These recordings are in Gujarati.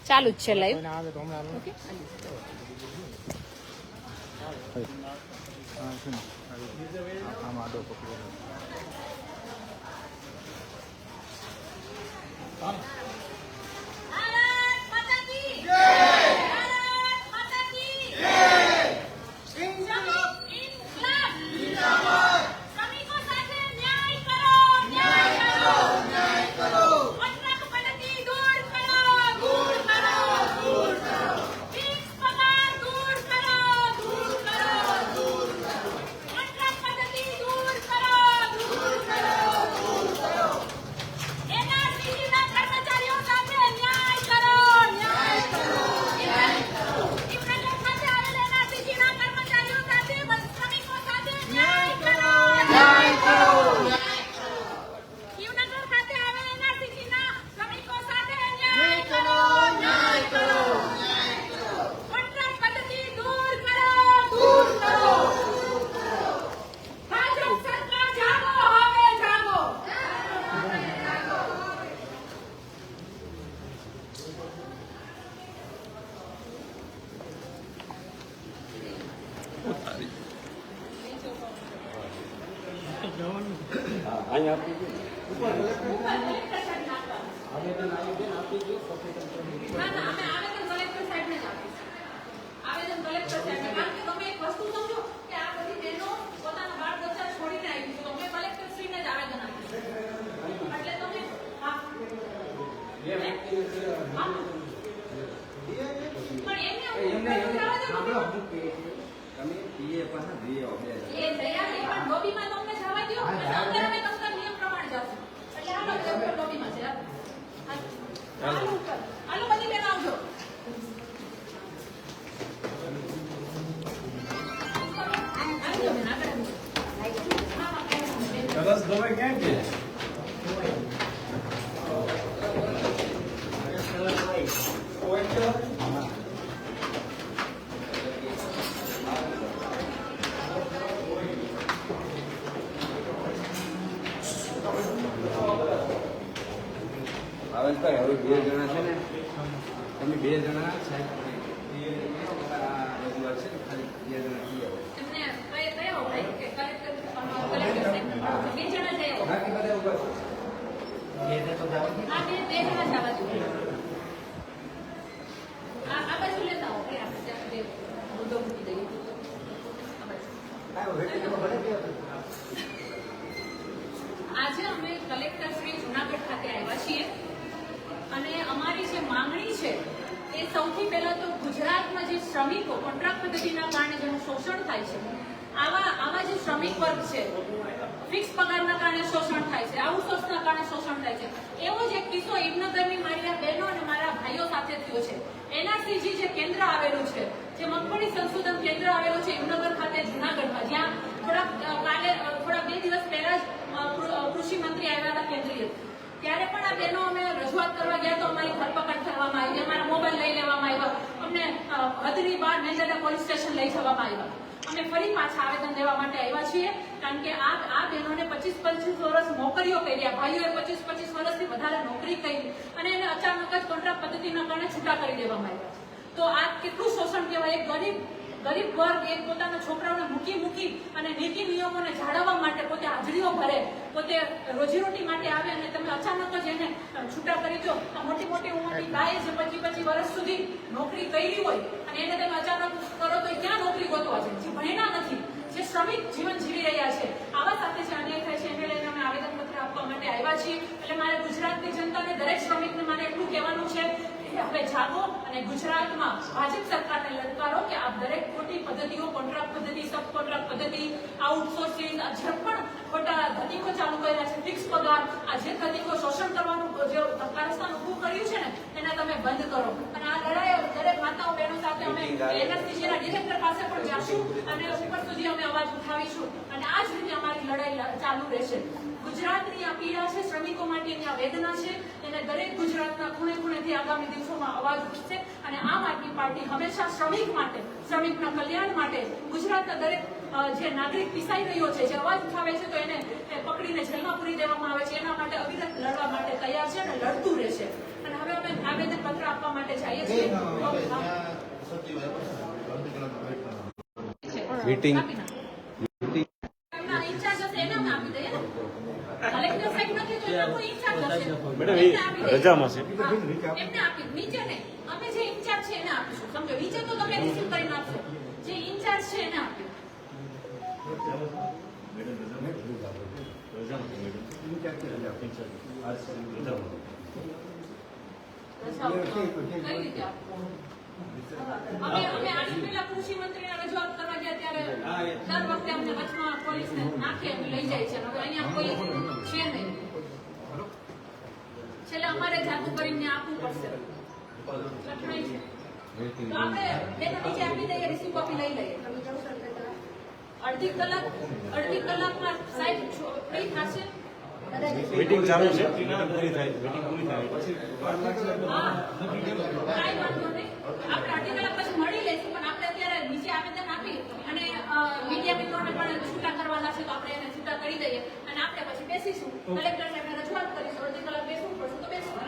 ચાલુ જ છે લાઈવ. આજે અમે કલેક્ટર શ્રી જુનાગઢ ખાતે આવ્યા છીએ અને અમારી જે માંગણી છે એ સૌથી પહેલા તો ગુજરાતમાં જે શ્રમિકો કોન્ટ્રાક્ટ પદ્ધતિના કારણે જેનું શોષણ થાય છે આવા જે શ્રમિક વર્ગ છે ફિક્સ પગારના કારણે શોષણ થાય છે, આઉટસોર્સના કારણે શોષણ થાય છે, એવો જ એક કિસ્સો હિમનગરની મારી બહેનો અને મારા ભાઈઓ સાથે થયો છે. એનઆરસીજી જે કેન્દ્ર આવેલું છે, જે મગફળી સંશોધન કેન્દ્ર આવેલું છે હિમનગર ખાતે જુનાગઢમાં, જ્યાં થોડા 2 દિવસ પહેલા જ કૃષિ મંત્રી આવ્યા હતા કેન્દ્રીય, ત્યારે પણ આ બહેનો અમે રજૂઆત કરવા ગયા તો અમારી ધરપકડ કરવામાં આવી, અમારા મોબાઈલ લઈ લેવામાં આવ્યા, અમને હદની બહાર મેંદરડા પોલીસ સ્ટેશન લઈ જવામાં આવ્યા. અમે ફરી પાછા આવેદન દેવા માટે આવ્યા છીએ, કારણ કે આ બહેનોને 25-25 વર્ષ નોકરીઓ કર્યા, ભાઈઓએ 25-25 વર્ષથી વધારે નોકરી કરી અને એને અચાનક જ કોન્ટ્રાક્ટ પદ્ધતિના કારણે છૂટા કરી દેવામાં આવ્યા. તો આ કેટલું શોષણ કહેવાય. એક ગરીબ વર્ગ એક પોતાના છોકરાઓને મૂકી અને નીતિ નિયમોને જાળવવા માટે પોતે હાજરીઓ ભરે, પોતે રોજીરોટી માટે આવે અને તમે અચાનક જ એને છૂટા કરી દો. આ મોટી ઉંમરની ગાયે જે 25-25 વર્ષ સુધી નોકરી કરી હોય અને એને તમે અચાનક કરો તો ક્યાં નોકરી ગોતવા છે? જે ભણ્યા નથી, જે શ્રમિક જીવન જીવી રહ્યા છે, આવા સાથે જે અન્યાય થાય છે એને લઈને અમે આવેદનપત્ર આપવા માટે આવ્યા છીએ. એટલે મારે ગુજરાતની જનતાને, દરેક શ્રમિકને મારે એટલું કહેવાનું છે કે હવે જાગો અને ગુજરાતમાં ભાજપ સરકારને લલકારો કે આ દરેક ખોટી પદ્ધતિઓ, કોન્ટ્રાક્ટ પદ્ધતિ, સબ કોન્ટ્રાક્ટ પદ્ધતિ, આઉટસોર્સિંગ, આ જે પણ ખોટા ધતિકો ચાલુ કર્યા છે, ફિક્સ પગાર, આ જે ધતિકો શોષણ કરવાનું જે કારસ્તાન ઉભું કર્યું છે ને એને તમે બંધ કરો. અને આ લડાઈ દરેક માતાઓ બહેનો સાથે અમે એનઆરસીજીના ડિરેક્ટર પાસે પણ જઈશું અને ઉપર સુધી અમે અવાજ ઉઠાવીશું અને આ જ રીતે અમારી લડાઈ ચાલુ રહેશે. ગુજરાતની આ પીડા છે, શ્રમિકો માટેની આ વેદના છે, એને દરેક ગુજરાતના ખૂણેથી આગામી દિવસોમાં અવાજ ઉઠશે અને આમ આદમી પાર્ટી હંમેશા શ્રમિક માટે, શ્રમિકના કલ્યાણ માટે, ગુજરાતના દરેક જે નાગરિક પીસાઈ રહ્યો છે, જે અવાજ ઉઠાવે છે તો એને પકડીને જેલમાં પૂરી દેવામાં આવે છે એના માટે અવિરત લડવા માટે તૈયાર છે અને લડતું રહેશે. અને હવે અમે આવેદન પત્ર આપવા માટે જઈએ છીએ. મીટિંગ રજામાં છે એમને આપી નીચે ને અમે જે ઇન્ચાર્જ છે એને આપીશું. સમજો નીચે તો તમે રિસીવ કરીને આપશો, જે ઇન્ચાર્જ છે એને આપ્યું. કઈ રીતે આપવું? અમે આની પહેલા કૃષિ મંત્રીને રજૂઆત કરવા ગયા ત્યારે દર વખતે અમને વચમાં પોલીસને નાખે એમ લઈ જાય છે. હવે અહીંયા કોઈ છે નહીં. છેલ્લે અમારે જાતું કરીને આપવું પડશે. લખણાઈ છે તો આપણે બેનો નીચે આપી દઈએ, રિસીવ કોપી લઈ લઈએ. અડધી કલાકમાં સાહેબ ફ્રી થશે. મીટિંગ ચાલુ છે, પૂરી થાય પછી હા, કાંઈ વાંધો નહીં. આપણે અડધી કલાક પછી મળી લઈશું, પણ આપણે અત્યારે નીચે આવેદન આપી અને મીડિયા મિત્રોને પણ છૂટા કરવાના છે તો આપણે એને છૂટા કરી દઈએ અને આપણે પછી બેસીશું. કલેક્ટર સાહેબને રજૂઆત કરીશું. અડધી કલાક બેસવું પડશે તો બેસવું.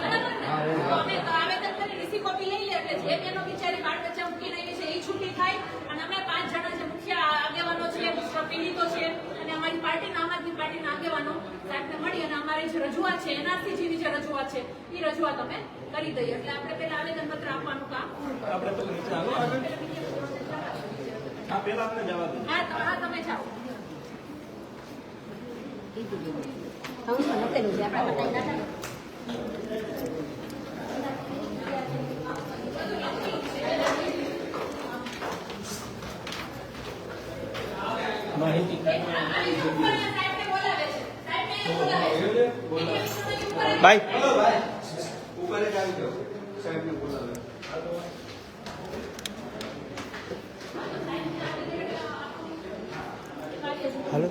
બરાબર ને? તો અમે આવેદન કરી રિસીવ કોપી લઈ લઈએ એટલે જે બેનો બિચારી બાળ બચ્ચા મૂકી રહી છે એ છૂટી થાય અને અમે 5 જણા જે મુખ્ય આગેવાનો છે, પીડિતો છે અને અમારી પાર્ટીના આમ આદમી પાર્ટીના આગેવાનો સાહેબને મળી અને અમારી જે રજૂઆત છે એનાથી જેવી જે રજૂઆત છે એ રજૂઆત અમે કરી દઈએ. એટલે આપણે પેલા આવેદન પત્ર આપવાનું કામ હા તમે જાઓ. માહિતી બાય ઉપર જ આવી જાઓ. સાહેબને બોલાવે. હાલો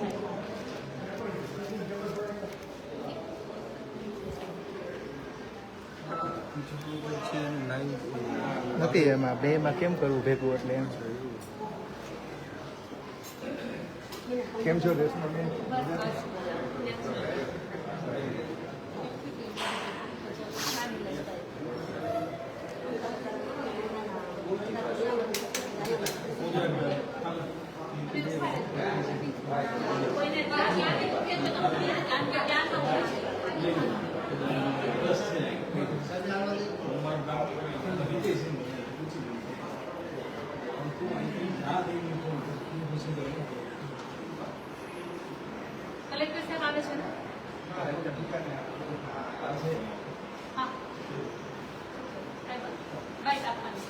નથી એમાં બે માં કેમ કરવું ભેગું એટલે એમ કેમ છો રેશમાબેન? કલેક્ટર સાહેબ આવે છે ને? હા બાઈટ આપવાની.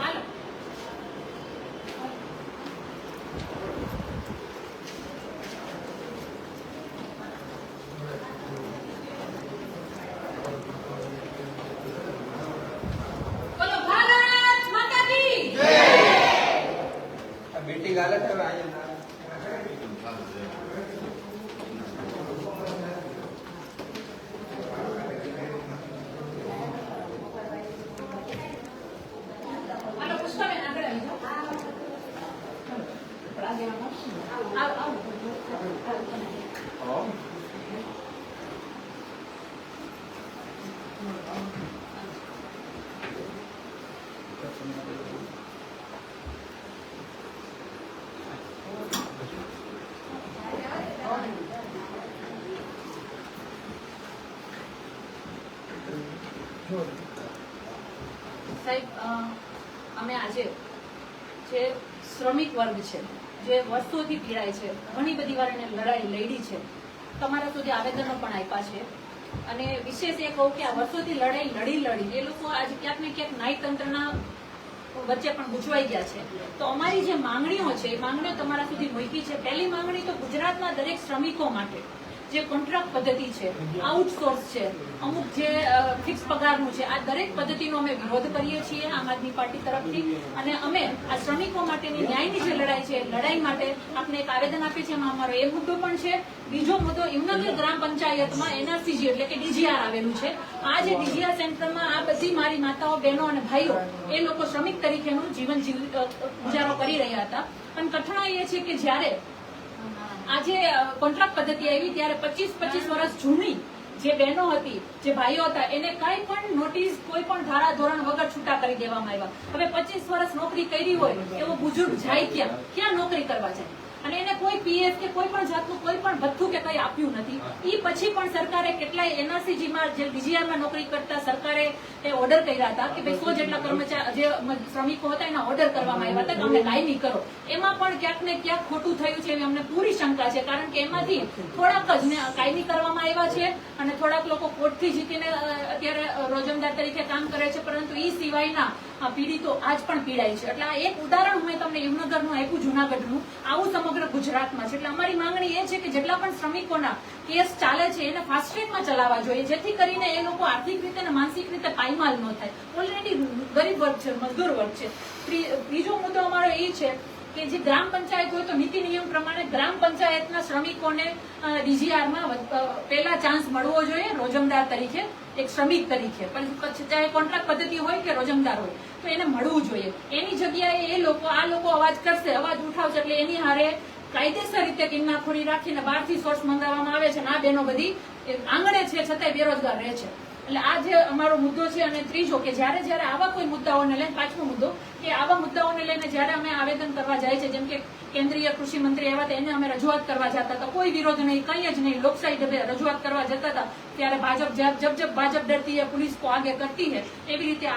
હાલો મીટિંગ હાલે છે હવે અહીંયા હાલો પુષ્પાબેન આગળ આવી જાઓ. આવો. સાહેબ અમે આજે જે શ્રમિક વર્ગ છે જે વર્ષોથી પીડાય છે, ઘણી બધી વાર એને લડાઈ લડી છે, તમારા સુધી આવેદનો પણ આપ્યા છે અને વિશેષ એ કહું કે આ વર્ષોથી લડાઈ લડી એ લોકો આજે ક્યાંક ને ક્યાંક ન્યાયતંત્રના વચ્ચે પણ ગૂંચવાઈ ગયા છે. તો અમારી જે માંગણીઓ છે એ માંગણીઓ તમારા સુધી મૂકી છે. પહેલી માંગણી તો ગુજરાતના દરેક શ્રમિકો માટે જે કોન્ટ્રાક્ટ પદ્ધતિ છે, આઉટસોર્સ છે, અમુક જે ફિક્સ પગારનું છે, આ દરેક પદ્ધતિનો અમે વિરોધ કરીએ છીએ આમ આદમી પાર્ટી તરફથી. અને અમે આ શ્રમિકો માટેની ન્યાયની જે લડાઈ છે, લડાઈ માટે આપણે એક આવેદન આપીએ છીએ. એમાં અમારો એ મુદ્દો પણ છે. બીજો મુદ્દો હિમનગર ગ્રામ પંચાયતમાં એનઆરસીજી એટલે કે ડીજીઆર આવેલું છે. આ જે ડીજીઆર સેન્ટરમાં આ બધી મારી માતાઓ, બહેનો અને ભાઈઓ એ લોકો શ્રમિક તરીકેનું જીવન ગુજારો કરી રહ્યા હતા. અને કઠણાઈ એ છે કે જ્યારે આજે કોન્ટ્રાક્ટ પદ્ધતિ આવી ત્યારે 25 વર્ષ જૂની જે બહેનો હતી, જે ભાઈઓ હતા, એને કઈ પણ નોટિસ, કોઈ પણ ધારા ધોરણ વગર છૂટા કરી દેવામાં આવ્યા. હવે 25 વર્ષ નોકરી કરી હોય એવો બુજુર્ગ જાય ક્યાં નોકરી કરવા જાય? અને એને કોઈ પીએફ કે કોઈ પણ જાતનું કોઈ પણ ભથ્થું કે કઈ આપ્યું નથી. એ પછી પણ સરકારે કેટલાય એનઆરસીજીમાં જે ડીજીઆરમાં નોકરી કરતા સરકારે એ ઓર્ડર કર્યા હતા કે ભાઈ 100 જેટલા કર્મચારી જે શ્રમિકો હતા એના ઓર્ડર કરવામાં આવ્યા હતા કે અમને કાયમી કરો. એમાં પણ ક્યાંક ને ક્યાંક ખોટું થયું છે એવી અમને પૂરી શંકા છે. કારણ કે એમાંથી થોડાક જ કાયમી કરવામાં આવ્યા છે અને થોડાક લોકો કોર્ટથી જીતીને અત્યારે રોજમદાર તરીકે કામ કરે છે, પરંતુ એ સિવાયના પીડિતો આજ પણ પીડાય છે. એટલે આ એક ઉદાહરણ મેં તમને હિમનગરનું આપ્યું, જુનાગઢનું. આવું સમગ્ર ગુજરાતમાં છે. એટલે અમારી માંગણી એ છે કે જેટલા પણ શ્રમિકોના કેસ ચાલે છે એને ફાસ્ટ ટ્રેકમાં ચલાવવા જોઈએ, જેથી કરીને એ લોકો આર્થિક રીતે અને માનસિક રીતે પાયમાલ ન થાય. ઓલરેડી ગરીબ વર્ગ છે, મજદૂર વર્ગ છે. બીજો મુદ્દો અમારો એ છે કે જે ગ્રામ પંચાયત હોય તો નીતિ નિયમ પ્રમાણે ગ્રામ પંચાયતના શ્રમિકોને ડીજીઆરમાં પહેલા ચાન્સ મળવો જોઈએ રોજમદાર તરીકે, એક શ્રમિક તરીકે. પણ ચાહે કોન્ટ્રાક્ટ પદ્ધતિ હોય કે રોજમદાર હોય તો એને મળવું જોઈએ. એની જગ્યાએ એ લોકો અવાજ કરશે, અવાજ ઉઠાવશે, એટલે એની હારે કાયદેસર રીતે કિન્નાખોરી રાખીને બહારથી સોર્સ મંગાવવામાં આવે છે. અને આ બહેનો બધી આંગણે છે છતાંય બેરોજગાર રહે છે. એટલે આ જે અમારો મુદ્દો છે. અને ત્રીજો કે જ્યારે આવા કોઈ મુદ્દાઓને લઈને, પાંચમો મુદ્દો કે આવા મુદ્દાઓને લઈને જ્યારે અમે આવેદન કરવા જાય છે, જેમ કે કેન્દ્રીય કૃષિ મંત્રી આવ્યા હતા, એને અમે રજૂઆત કરવા જતા હતા, કોઈ વિરોધ નહીં, કંઈ જ નહીં, લોકશાહી ઢબે રજૂઆત કરવા જતા હતા, ત્યારે ભાજપ જબ ભાજપ ડરતી है पुलिस को आगे करती है એવી રીતે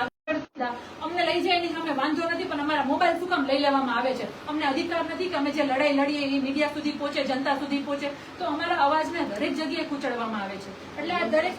અમને લઈ જાય નહીં, અમે વાંધો નથી, પણ અમારા મોબાઈલ શું કામ લઈ લેવામાં આવે છે? અમને અધિકાર નથી કે અમે જે લડાઈ લડીએ એ મીડિયા સુધી પહોંચે, જનતા સુધી પહોંચે? તો અમારા અવાજને દરેક જગ્યાએ કૂચડવામાં આવે છે. એટલે આ દરેક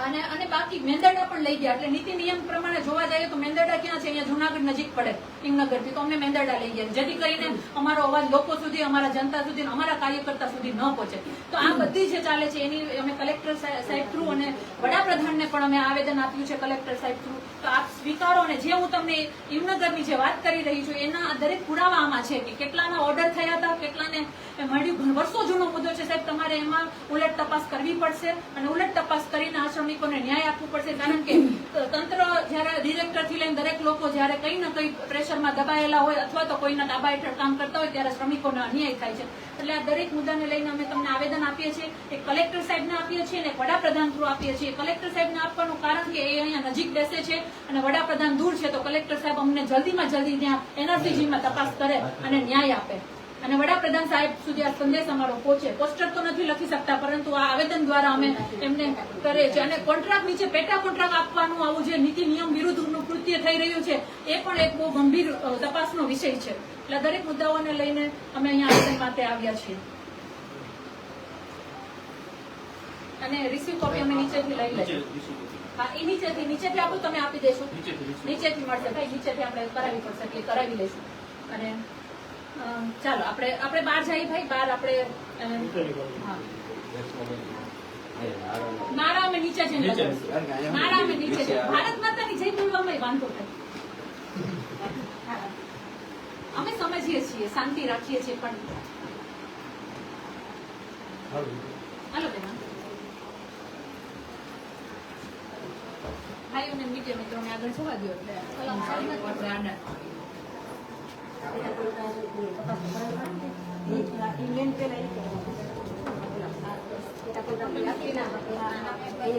અને બાકી મેંદરડા પણ લઈ ગયા. એટલે નીતિ નિયમ પ્રમાણે જોવા જઈએ તો મેંદરડા ક્યાં છે? અહીંયા જુનાગઢ નજીક પડે હિમનગરથી, તો અમને મેંદરડા લઈ ગયા, જેથી કરીને અમારો અવાજ લોકો સુધી, અમારા જનતા સુધી, અમારા કાર્યકર્તા સુધી ન પહોંચે. તો આ બધી જે ચાલે છે એની અમે કલેક્ટર સાહેબ થ્રુ અને વડાપ્રધાનને પણ અમે આવેદન આપ્યું છે કલેક્ટર સાહેબ થ્રુ. તો આપ સ્વીકારો. અને જે હું તમને હિમનગરની જે વાત કરી રહી છું એના દરેક પુરાવા આમાં છે કે કેટલાના ઓર્ડર થયા હતા, કેટલાને મળ્યું. વર્ષો જૂનો મુદ્દો છે સાહેબ. તમારે એમાં ઉલટ તપાસ કરવી પડશે અને ઉલટ તપાસ કરીને આ શ્રમિકોને ન્યાય આપવું પડશે. કારણ કે તંત્ર જયારે ડિરેક્ટર થી લઈને દરેક લોકો જયારે કઈ ને કઈ પ્રેશરમાં દબાયેલા હોય અથવા તો કોઈના તાબા હેઠળ કામ કરતા હોય ત્યારે શ્રમિકોને અન્યાય થાય છે. એટલે આ દરેક મુદ્દાને લઈને અમે તમને આવેદન આપીએ છીએ. એક કલેક્ટર સાહેબને આપીએ છીએ અને વડાપ્રધાન થ્રુ આપીએ છીએ. કલેક્ટર સાહેબને આપવાનું કારણ કે એ અહીંયા નજીક બેસે છે અને વડાપ્રધાન દૂર છે, તો કલેક્ટર સાહેબ અમને જલ્દીમાં જલ્દી ત્યાં એનઆરસીજીમાં તપાસ કરે અને ન્યાય આપે. અને વડાપ્રધાન સાહેબ સુધી આ સંદેશ અમારો પહોંચે. પોસ્ટર તો નથી લખી શકતા, પરંતુ આ આવેદન દ્વારા અમે એમને કરે છે. અને કોન્ટ્રાક્ટ નીચે પેટા કોન્ટ્રાક્ટ આપવાનું આવું જે નીતિ નિયમ વિરુદ્ધનું કૃત્ય થઈ રહ્યું છે એ પણ એક બહુ ગંભીર તપાસનો વિષય છે. એટલે દરેક મુદ્દાઓને લઈને અમે અહીંયા આવેદન માટે આવ્યા છીએ. અને રિસીવ કોપી અમે નીચેથી લઈ લઈશું. હા, એ નીચેથી આપું, તમે આપી દેશો. નીચેથી મળશે ભાઈ, નીચેથી આપણે કરાવી પડશે એટલે કરાવી લઈશું. અને ચાલો આપણે બહાર જઈએ ભાઈ, બહાર આપણે મારા અમે નીચે જઈને મારા અમે નીચે જઈએ. ભારત માતાની જય બોલવામાં વાંધો થાય, અમે સમજીએ છીએ, શાંતિ રાખીએ છીએ, પણ હાલો બેન. ભાઈઓને મીડિયા મિત્રોને આગળ જવા દો એટલે આડા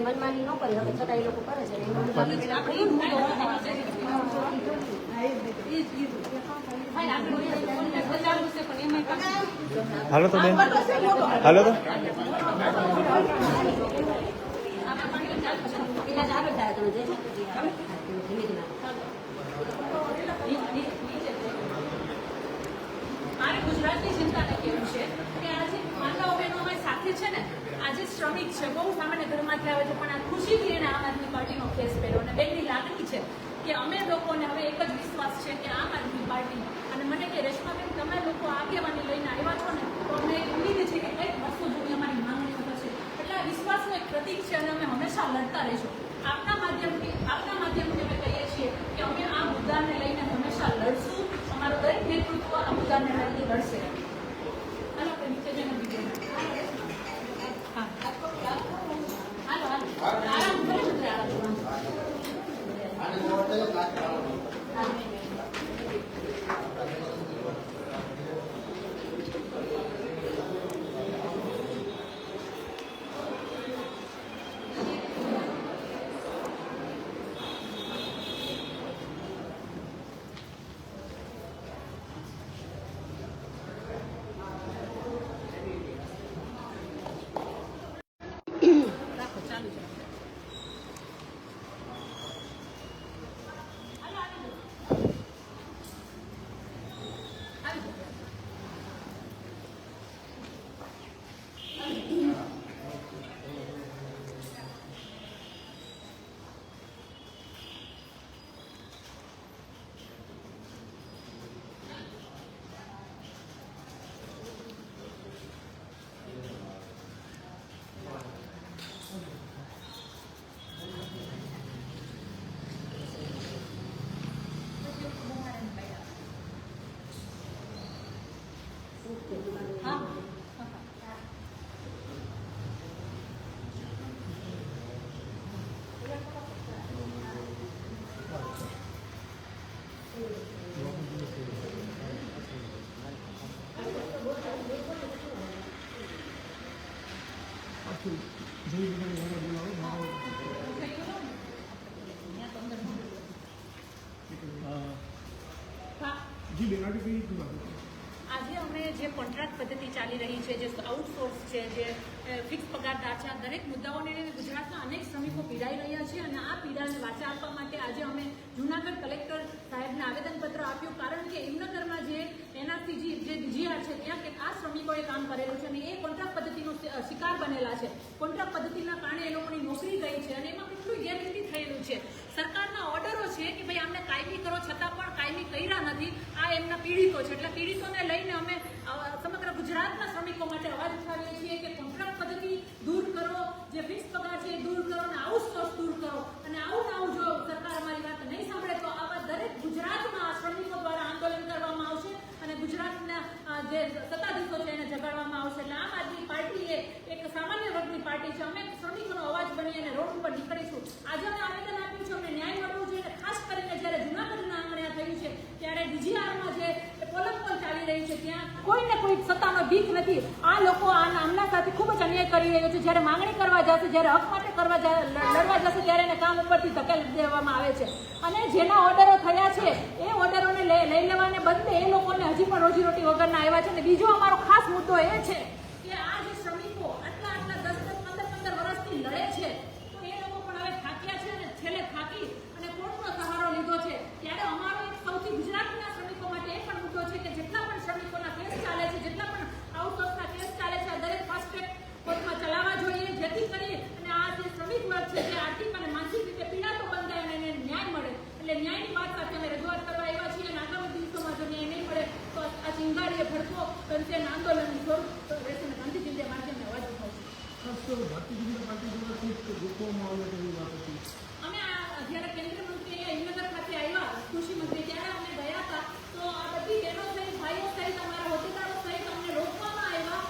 મનમાની ન કરી હવે છતાં એ લોકો કરે છે. હાલો તો બેન, હાલો તો મારે ગુજરાતની જનતાને કેવું છે કે આજે માતાઓ બહેનો અમારી સાથે છે ને, આજે શ્રમિક છે, બહુ સામાન્ય ઘરમાંથી આવે છે, પણ આ ખુશીથી એને આમ આદમી પાર્ટીનો કેસ પહેર્યો. અને બેનની લાગણી છે કે અમે લોકોને હવે એક જ વિશ્વાસ છે કે આમ આદમી પાર્ટી અને મને કે રેશમાબેન તમે લોકો આગેવાની લઈને આવ્યા છો ને, તો અમને ઉમ્મીદ છે કે કંઈક વર્ષો જૂની અમારી માંગણીઓ મુદ્દાને લઈને લડશે. હાલો આપણે નીચે જઈને બીજું. હા હાલો આરામ કરો બધા આરામ. રાખો ચાલુ છે. હાલો આવી જાઓ. આવી જાઓ. હા આજે અમે જે કોન્ટ્રાક્ટ પદ્ધતિ ચાલી રહી છે, જે આઉટસોર્સ છે, જે ફિક્સ પગારદાર છે, આ દરેક મુદ્દાઓને લઈને ગુજરાતના અનેક શ્રમિકો પીડાઈ રહ્યા છે અને આ પીડાને વાચા આપવા માટે આજે અમે જૂનાગઢ કલેક્ટર સાહેબને આવેદનપત્ર આપ્યું. કારણ કે હિમનગરમાં જે એનઆરસીજી જે DGR છે ત્યાં કે આ શ્રમિકોએ કામ કરેલું છે અને એ કોન્ટ્રાક્ટ પદ્ધતિનો શિકાર બનેલા છે. કોન્ટ્રાક્ટ પદ્ધતિના કારણે એ લોકોની નોકરી ગઈ છે અને એમાં કેટલું ગેરરીતિ થયેલું છે. સરકારના ઓર્ડરો છે કે ભાઈ આમને કાયમી કરો, છતાં પણ કાયમી કર્યા નથી. આ એમના પીડિતો છે, એટલે પીડિતોને લઈને અમે સમગ્ર ગુજરાતના શ્રમિકો માટે અવાજ ઉઠાવીએ છીએ કે કોન્ટ્રાક્ટ પદ્ધતિ દૂર કરો, જે ફિક્સ પગાર છે એ દૂર કરો અને આઉટસોર્સ દૂર કરો. અને આવું જો સરકાર અમારી વાત નહીં સાંભળે તો આવા દરેક ગુજરાતમાં શ્રમિકો દ્વારા આંદોલન કરવામાં આવશે અને ગુજરાતના જે સત્તાધીશો છે એને જગાડવામાં આવશે. એટલે આમ આદમી પાર્ટી એ એક સામાન્ય વર્ગની પાર્ટી છે. અમે શ્રમિકોનો અવાજ બની અને રોડ ઉપર નીકળીશું. આજે અમે આવેદન આપ્યું છે, અમને ન્યાય મળવો જોઈએ. ખાસ કરીને જ્યારે જૂનાગઢના આંગણે આ થયું છે ત્યારે DGRમાં જે પોલમપોલ ચાલી રહી છે ત્યાં કોઈને કોઈ સત્તાનો બીક નથી. આ લોકો આમના સાથે ખૂબ જ અન્યાય કરી રહ્યો છે. જ્યારે માંગણી કરવા જશે, જ્યારે હક માટે લડવા જશે ત્યારે એને કામ ઉપરથી ધકેલી દેવામાં આવે છે અને જેના ઓર્ડરો થયા છે એ ઓર્ડરોને લઈ લેવાને બદલે એ લોકોને હજી પણ રોજીરોટી વગરના આવ્યા છે. અને બીજો અમારો ખાસ મુદ્દો એ છે કે આ જે શ્રમિકો આટલા 10-15 વર્ષથી લડે છે તો એ લોકો પણ હવે થાક્યા છે અને છેલ્લે થાકી અને કોર્ટનો સહારો લીધો છે. ત્યારે અમારો એક સૌથી ગુજરાતના શ્રમિકો માટે એ પણ મુદ્દો છે કે જેટલા પણ શ્રમિકોના કેસ ચાલે છે, જેટલા પણ આઉટસોર્સના કેસ ચાલે છે, આ દરેક ફાસ્ટ ટ્રેક કોર્ટમાં ચલાવવા જોઈએ, જેથી કરી અને આ જે શ્રમિક વર્ગ છે જે આર્થિક અને માનસિક રીતે પીડાતો બંધાય અને એને ન્યાય મળે. એટલે ન્યાયની વાત સાથે અમે રજૂઆત કરવા આવ્યા છીએ અને આગામી દિવસોમાં જો ન્યાય નહીં મળે તો આ ચિંગારીએ ભડકો બનશે અને આંદોલનનું સ્વરૂપ રહેશે અને ગાંધીજીના માધ્યમે અવાજ ઉઠાવશે. અમે જ્યારે કેન્દ્રીય મંત્રી હિમનગર ખાતે આવ્યા, કૃષિ મંત્રી, ત્યારે અમે ગયા હતા તો આ બધી બહેનો સહિત, ભાઈઓ સહિત, અમારા હોદ્દેદારો સહિત અમને રોકવામાં આવ્યા.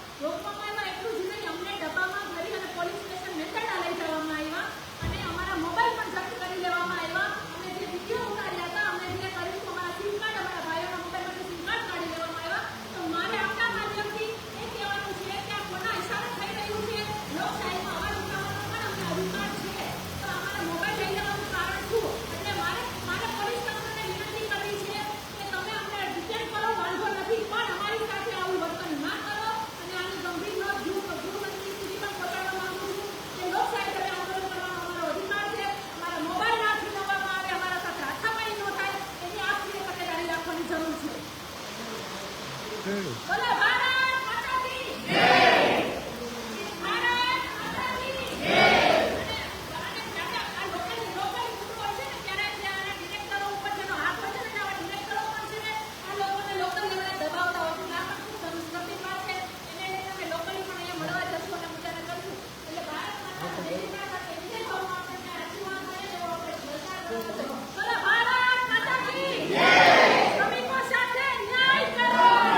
એટલું જ નહીં, અમને ડબ્બામાં ભરી અને પોલીસ સ્ટેશન મેંદરડા લઈ જવામાં આવ્યા અને અમારા મોબાઈલ પણ જપ્ત કરી લેવામાં આવ્યા. અમે જે વિડીયો ઉતાર્યા હતા, અમે જે કર્યું હતું, અમારા સિમ કાર્ડ, અમારા ભાઈઓના મોબાઈલમાંથી સિમ કાર્ડ કાઢી લેવામાં આવ્યા. તો મારે આપણા માધ્યમથી એ કહેવાનું છે કે આ કોના હિસાબે થઈ રહ્યું છે. લોકશાહીમાં અવાજ ઉઠાવવાનો પણ અમને અધિકાર છે, તો અમારા મોબાઈલ લઈ લેવાનું કારણ શું? એટલે મારે પોલીસ તંત્રને વિનંતી કરવી છે કે તમે અમને ડિટેન કરો, વાંધો નથી, પણ અમારી સાથે આવું વર્તન ના કરો અને આની ગંભીર નોંધ ગૃહમંત્રી સુધી પણ પહોંચાડવા માંગુ છું કે લોકશાહી તમે આંદોલન કરવાનો અમારો અધિકાર છે. અમારા મોબાઈલ ના છીનવવામાં આવે, અમારા સાથે હાથાપાઈ ન થાય, એની આપની તકેદારી રાખવાની જરૂર છે. બોલો ભારત માતા કી જય! ભારત માતા કી જય! અને આ લોકલ મુદ્દો હોય છે ને ત્યારે આના ડિરેક્ટરો ઉપર જેનો હાથ હોય છે ને, આવા ડિરેક્ટરો પણ છે ને આ લોકોને લોકલ લેવલે દબાવતા હોય છે. આ પણ ખૂબ સંસ્કૃતિક વાત છે. એને લઈને અમે લોકલી પણ અહીંયા મળવા જશું અને મુદ્દાને કરશું. એટલે ભારત માતા દેવી માતા કેવી ભાવ આપણને આશીર્વાદ મળે એવો આપણે સરકાર બોલો ભારત માતા કી જય! શ્રમિકો સાથે ન્યાય કરો!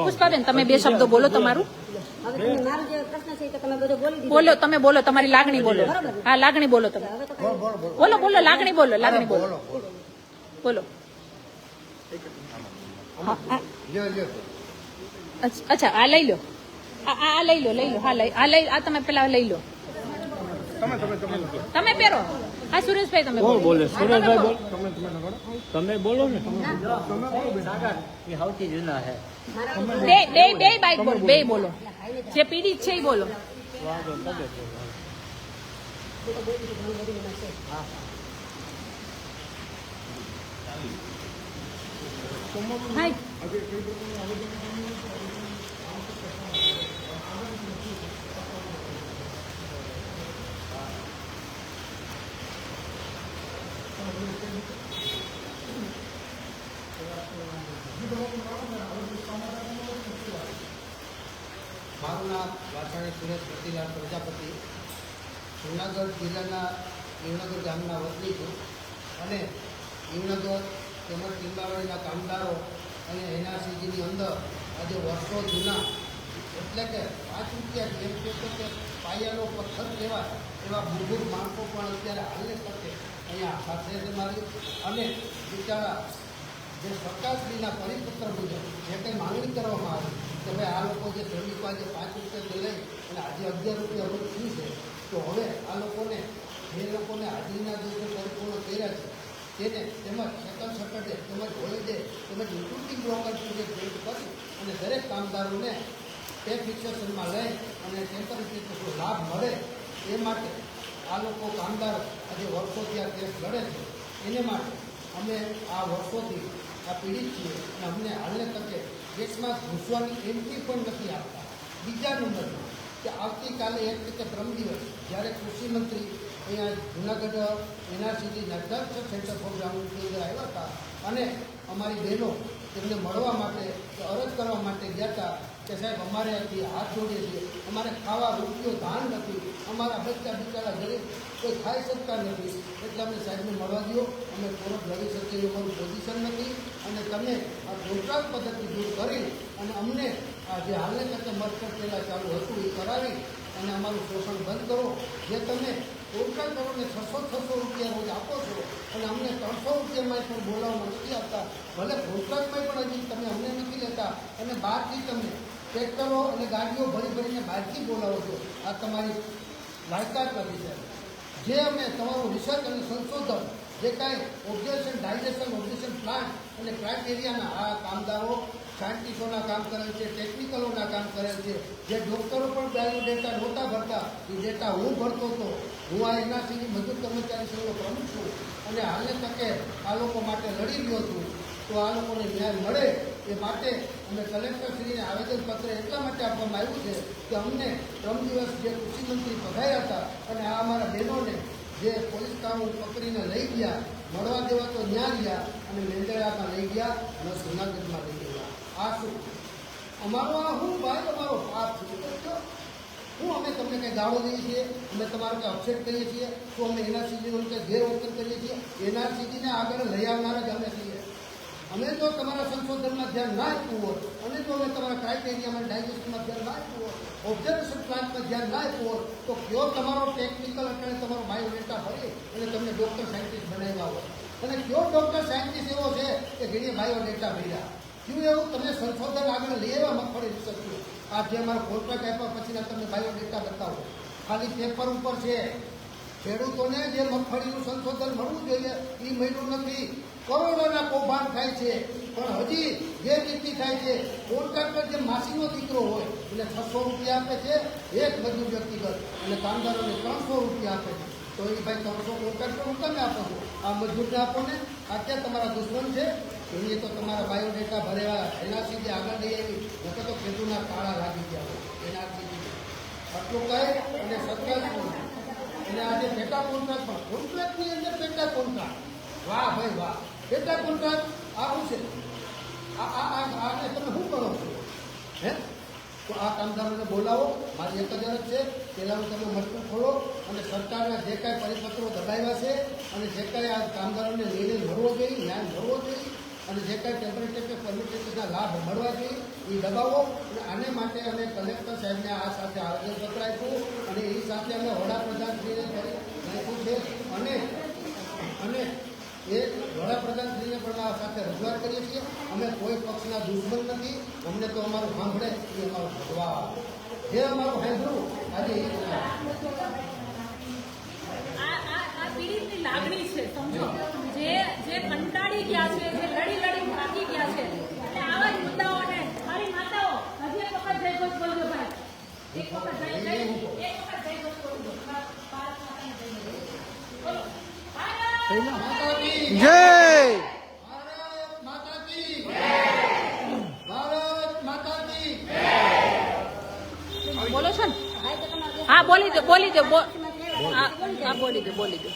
પુષ્પાબેન તમે બે શબ્દો બોલો તમારું. હવે તમે મારો જે પ્રશ્ન છે કે તમે બધું બોલી દીધું. બોલો તમે બોલો તમારી લાગણી બોલો. હા લાગણી બોલો તમે. હવે તો કઈ બોલો બોલો લાગણી બોલો લાગણી બોલો બોલો. હા, હા. અચ્છા આ લઈ લો આ લઈ લો આ તમે પેલા લઈ લો તમે પહેરો. હા સુરેશભાઈ તમે બોલો. બોલે સુરેશભાઈ બોલ મારા તમે બોલો ને બે બાઈક બોલો બે બોલો જે પીડિત છે એ બોલો. હાય મારું નામ વાછાણી સુરેશ પ્રતિલાલ પ્રજાપતિ જૂનાગઢ જિલ્લાના હિમનગર ગામના વતની છું અને હિમનગર તેમજ ટીંબાવાડીના કામદારો અને એનઆરસીજીની અંદર આજે વર્ષો જૂના એટલે કે 5 રૂપિયા જેમ કે પાયાનો પથ્થર કહેવાય એવા મૂળભૂત માણસો પણ અત્યારે હાલને તકે અહીંયા સાથે છે મારી અને બિચારા જે સરકારશ્રીના પરિપત્ર મુજબ જે કંઈ માંગણી કરવામાં આવી કે ભાઈ આ લોકો જે શ્રમિકો આજે 5 રૂપિયાથી લઈ અને આજે 11 રૂપિયા રોજ થયું છે તો હવે આ લોકોને જે લોકોને હાજરીના દિવસે પરિપૂર્ણ કર્યા છે તેને તેમજ સેકન્ડ સેટરડે તેમજ હોલિડે તેમજ ઇન્ક્લુડિંગ બ્લોકર સુધી જોઈન્ટ કરી અને દરેક કામદારોને પે ફિક્સેશનમાં લઈ અને ટેમ્પરરી લાભ મળે એ માટે આ લોકો કામદારો આજે વર્ષોથી આ કેસ લડે છે એને માટે અમે આ વર્ષોથી આ પીડિત છીએ અને અમને હાલને તકે દેશમાં ઘૂસવાની એન્ટ્રી પણ નથી આપતા. બીજા નંબરમાં કે આવતીકાલે એક રીતે બ્રહ્મ દિવસ જ્યારે કૃષિમંત્રી અહીંયા જૂનાગઢ એનઆરસીજીના દક્ષ સેન્ટર ફોર ગ્રાઉન્ડની અંદર આવ્યા હતા અને અમારી બહેનો તેમને મળવા માટે કે અરજ કરવા માટે ગયા હતા કે સાહેબ અમારે અહીંથી હાથ જોડીએ છીએ, અમારે ખાવા રૂપિયો ધાન નથી, અમારા બચ્ચા બિચારા ગરીબ કોઈ ખાઈ શકતા નથી, એટલે અમને સાહેબને મળવા દો, અમે કોર્ટ લડી શકીએ એવું અમારું પોઝિશન નથી અને તમે આ કોન્ટ્રાક્ટ પદ્ધતિ દૂર કરી અને અમને આ જે હાલને કરતા મર્કટ પહેલાં ચાલુ હતું એ કરાવી અને અમારું શોષણ બંધ કરો. જે તમે કોન્ટ્રાક્ટરોને 600 રૂપિયા રોજ આપો છો અને અમને 300 રૂપિયામાં પણ બોલાવવામાં નથી આપતા, ભલે કોન્ટ્રાક્ટમાં પણ હજી તમે અમને નથી લેતા અને બહારથી તમે ટ્રેક્ટરો અને ગાડીઓ ભરીને બહારથી બોલાવો છો. આ તમારી લાયકાત નથી સાહેબ. જે અમે તમારું રિસર્ચ અને સંશોધન જે કાંઈ ઓબ્ઝર્વેશન ડાયજેશન ઓબ્ઝર્વેશન પ્લાન્ટ અને ક્રાઇટેરિયાના આ કામદારો સાયન્ટિસ્ટોના કામ કરેલ છે, ટેકનિકલોના કામ કરેલ છે, જે ડૉક્ટરો પણ બાયોડેટા નહોતા ભરતા એ ડેટા હું ભરતો હતો. હું આ એનઆરસીની મજૂર કર્મચારી સંઘનો પ્રમુખ છું અને હાલને તકે આ લોકો માટે લડી રહ્યો છું. તો આ લોકોને ન્યાય મળે એ માટે અમે કલેક્ટરશ્રીને આવેદનપત્ર એટલા માટે આપવામાં આવ્યું છે કે અમને 3 દિવસ જે કૃષિમંત્રી પધાર્યા હતા અને આ અમારા બહેનોને જે પોલીસ કાનૂન પકડીને લઈ ગયા મળવા દેવા તો ન્યા ગયા અને મેંદડામાં લઈ ગયા અને જૂનાગઢમાં લઈ ગયા. આ શું અમારો આ હું ભાઈ અમારો પાપ છે? હું અમે તમને કંઈ દાવો દઈએ છીએ, અમે તમારો કંઈ અપસેટ કરીએ છીએ તો અમે એનઆરસીજીનું કંઈ ગેરવર્તન કરીએ છીએ? એનઆરસીજીને આગળ લઈ આવનારા જ અમે છીએ. અમે જો તમારા સંશોધનમાં ધ્યાન ના આપ્યું હોત અને જો અમે તમારા ક્રાઇટેરિયામાં ડાયજેશનમાં ધ્યાન ના આપ્યું હોત, ઓબ્ઝર્વેશન પ્લાન્ટમાં ધ્યાન ના આપ્યું હોત તો કયો તમારો ટેકનિકલ એટલે તમારો બાયોડેટા ભરી અને તમને ડૉક્ટર સાયન્ટિસ્ટ બનાવ્યા હોય અને કયો ડૉક્ટર સાયન્ટિસ્ટ એવો છે કે જેને બાયોડેટા ભર્યા? શું એવું તમે સંશોધન આગળ લઈ આવ્યા મગફળી રિસર્ચનું? આ જે અમારો કોન્ટ્રાક્ટ આપ્યા પછીના તમને બાયોડેટા બતાવો, ખાલી પેપર ઉપર છે. ખેડૂતોને જે મગફળીનું સંશોધન મળવું જોઈએ એ મળ્યું નથી. કરોડોના કૌભાંડ થાય છે પણ હજી જે રીતથી થાય છે કોન્ટ્રાક્ટર જે માસીનો દીકરો હોય એટલે 600 રૂપિયા આપે છે એક મજૂર વ્યક્તિગત અને કામદારોને 300 રૂપિયા આપે છે. તો એ ભાઈ 300 કોન્ટ્રાક્ટર હું તમે આપો છો? આ મજૂરને આપો ને. આ ક્યાં તમારા દુશ્મન છે? એની તો તમારા બાયોડેટા ભરેવા એનઆરસીજી આગળ લઈ આવી નકર તો ખેડૂતના કાળા લાગી ગયા હોય એનઆરસીજી. આટલું કહે અને સરકાર એને આજે પેટા કોન્ટ્રાક્ટ પણ કોન્ટ્રાક્ટની અંદર પેટા કોન્ટ્રાક્ટ. વાહ ભાઈ વાહ, પેટા કોન્ટ્રાક્ટ આવું છે. આને તમે શું કરો છો? હે તો આ કામદારોને બોલાવો. મારી એક જ અરજ છે, પહેલાં તમે મજબૂત ખોલો અને સરકારના જે કાંઈ પરિપત્રો દબાવ્યા છે અને જે કાંઈ આ કામદારોને નિર્ણય મળવો જોઈએ, ન્યાય મળવો જોઈએ અને જે કાંઈ ટેમ્પરેચર કે પરમિટેશનના લાભ મળવા જોઈએ એ દબાવો. અને આને માટે અમે કલેક્ટર સાહેબને આ સાથે આવેદનપત્ર આપ્યું અને એ સાથે અમે વડાપ્રધાનશ્રીને નાખ્યું છે અને એ વડાપ્રધાનશ્રીને પણ આ સાથે રજૂઆત કરીએ છીએ. અમે કોઈ પક્ષના દુશ્મન નથી. અમને તો અમારું સાંભળે એ અમારું ભગવાન જે અમારું સાંભળવું આજે એ આ પીડિતની લાગણી છે, સમજો. જે કંટાળી ગયા છે, જે લડી થાકી ગયા છે, અને આવા જ મુદ્દાઓને મારી માતાઓ હજી એક વખત જય ઘોષ બોલજો ભાઈ. એક વખત જય ઘોષ બોલજો. ભારત માતાની જય ઘોષ. બોલો. માતાજી જય ભારત માતાજી ભારત માતાજી. બોલો છો ને? હા, તો તમારે હા, બોલી દો. હા, બોલી દો.